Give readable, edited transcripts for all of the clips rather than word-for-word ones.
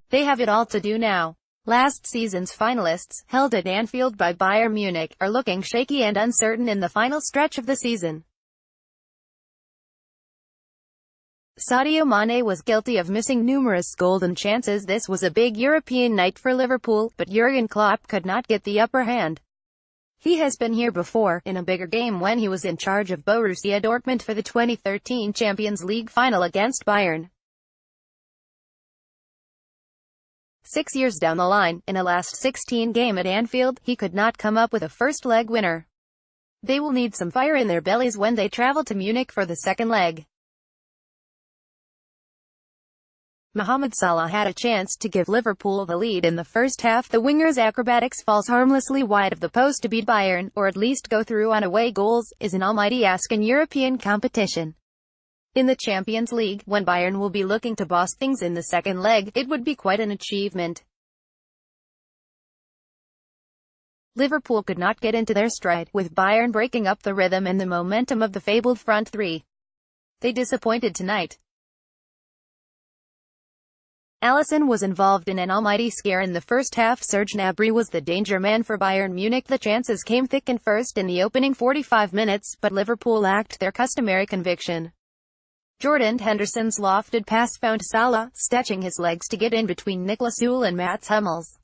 They have it all to do now. Last season's finalists, held at Anfield by Bayern Munich, are looking shaky and uncertain in the final stretch of the season. Sadio Mane was guilty of missing numerous golden chances. This was a big European night for Liverpool, but Jurgen Klopp could not get the upper hand. He has been here before, in a bigger game when he was in charge of Borussia Dortmund for the 2013 Champions League final against Bayern. 6 years down the line, in a last 16 game at Anfield, he could not come up with a first-leg winner. They will need some fire in their bellies when they travel to Munich for the second leg. Mohamed Salah had a chance to give Liverpool the lead in the first half. The winger's acrobatics falls harmlessly wide of the post to beat Bayern, or at least go through on away goals, is an almighty ask in European competition. In the Champions League, when Bayern will be looking to boss things in the second leg, it would be quite an achievement. Liverpool could not get into their stride, with Bayern breaking up the rhythm and the momentum of the fabled front three. They disappointed tonight. Alisson was involved in an almighty scare in the first half. Serge Gnabry was the danger man for Bayern Munich. The chances came thick and first in the opening 45 minutes, but Liverpool lacked their customary conviction. Jordan Henderson's lofted pass found Salah, stretching his legs to get in between Niklas Süle and Mats Hummels.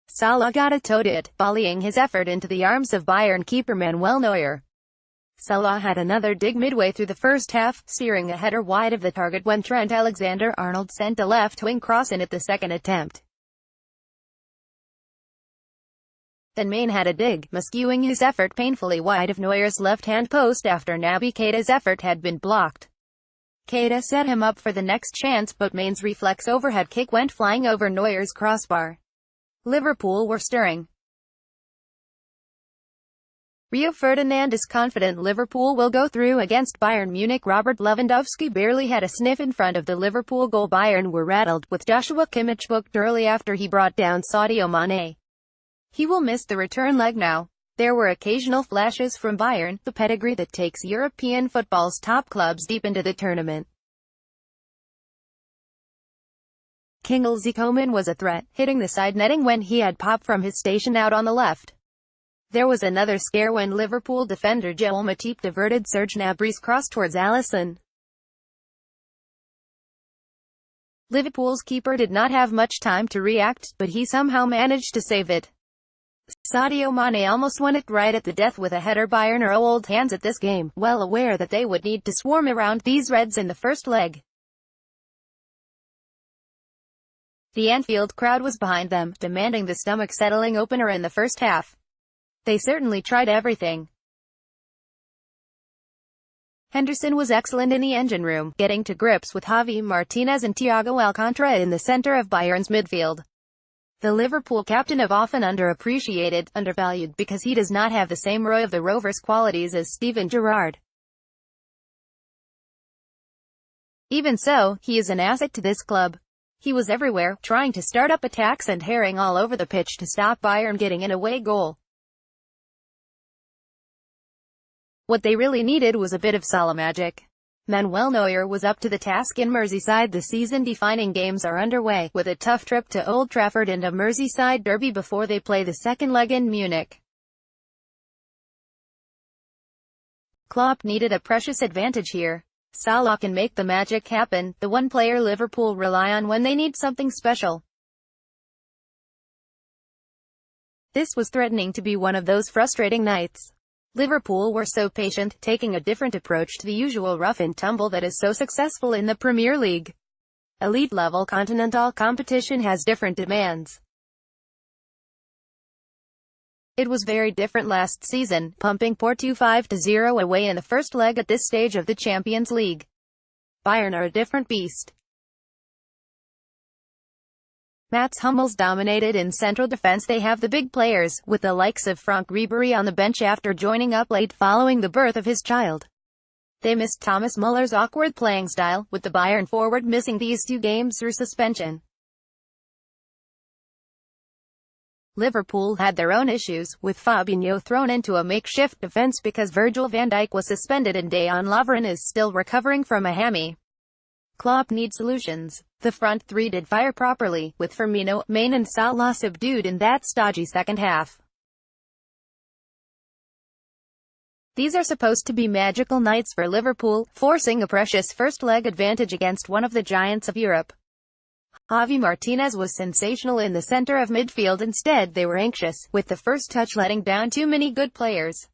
Salah got a toe to it, volleying his effort into the arms of Bayern keeper Manuel Neuer. Salah had another dig midway through the first half, steering a header wide of the target when Trent Alexander-Arnold sent a left-wing cross in at the second attempt. Then Mane had a dig, skewing his effort painfully wide of Neuer's left-hand post after Naby Keita's effort had been blocked. Keita set him up for the next chance, but Mane's reflex overhead kick went flying over Neuer's crossbar. Liverpool were stirring. Rio Ferdinand is confident Liverpool will go through against Bayern Munich. Robert Lewandowski barely had a sniff in front of the Liverpool goal. Bayern were rattled, with Joshua Kimmich booked early after he brought down Sadio Mane. He will miss the return leg now. There were occasional flashes from Bayern, the pedigree that takes European football's top clubs deep into the tournament. Kingsley Coman was a threat, hitting the side netting when he had popped from his station out on the left. There was another scare when Liverpool defender Joel Matip diverted Serge Gnabry's cross towards Alisson. Liverpool's keeper did not have much time to react, but he somehow managed to save it. Sadio Mane almost won it right at the death with a header. Bayern are old hands at this game, well aware that they would need to swarm around these Reds in the first leg. The Anfield crowd was behind them, demanding the stomach-settling opener in the first half. They certainly tried everything. Henderson was excellent in the engine room, getting to grips with Javi Martinez and Thiago Alcantara in the center of Bayern's midfield. The Liverpool captain of often underappreciated, undervalued, because he does not have the same Roy of the Rovers qualities as Steven Gerrard. Even so, he is an asset to this club. He was everywhere, trying to start up attacks and herring all over the pitch to stop Bayern getting an away goal. What they really needed was a bit of Salah magic. Manuel Neuer was up to the task in Merseyside. The season-defining games are underway, with a tough trip to Old Trafford and a Merseyside derby before they play the second leg in Munich. Klopp needed a precious advantage here. Salah can make the magic happen, the one player Liverpool rely on when they need something special. This was threatening to be one of those frustrating nights. Liverpool were so patient, taking a different approach to the usual rough and tumble that is so successful in the Premier League. Elite-level continental competition has different demands. It was very different last season, pumping Porto 5-0 away in the first leg at this stage of the Champions League. Bayern are a different beast. Mats Hummels dominated in central defense. They have the big players, with the likes of Franck Ribéry on the bench after joining up late following the birth of his child. They missed Thomas Muller's awkward playing style, with the Bayern forward missing these 2 games through suspension. Liverpool had their own issues, with Fabinho thrown into a makeshift defense because Virgil van Dijk was suspended and Dejan Lovren is still recovering from a hammy. Klopp needs solutions. The front three did fire properly, with Firmino, Mane and Salah subdued in that stodgy second half. These are supposed to be magical nights for Liverpool, forcing a precious first-leg advantage against one of the giants of Europe. Javi Martinez was sensational in the center of midfield. Instead, they were anxious, with the first touch letting down too many good players.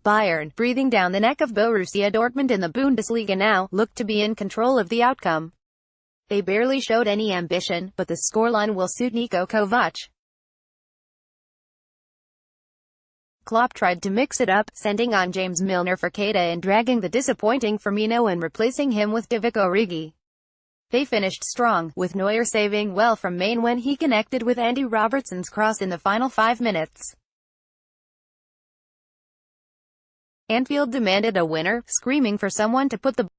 Bayern, breathing down the neck of Borussia Dortmund in the Bundesliga now, looked to be in control of the outcome. They barely showed any ambition, but the scoreline will suit Niko Kovac. Klopp tried to mix it up, sending on James Milner for Keita and dragging the disappointing Firmino and replacing him with Divock Origi. They finished strong, with Neuer saving well from Mane when he connected with Andy Robertson's cross in the final 5 minutes. Anfield demanded a winner, screaming for someone to put the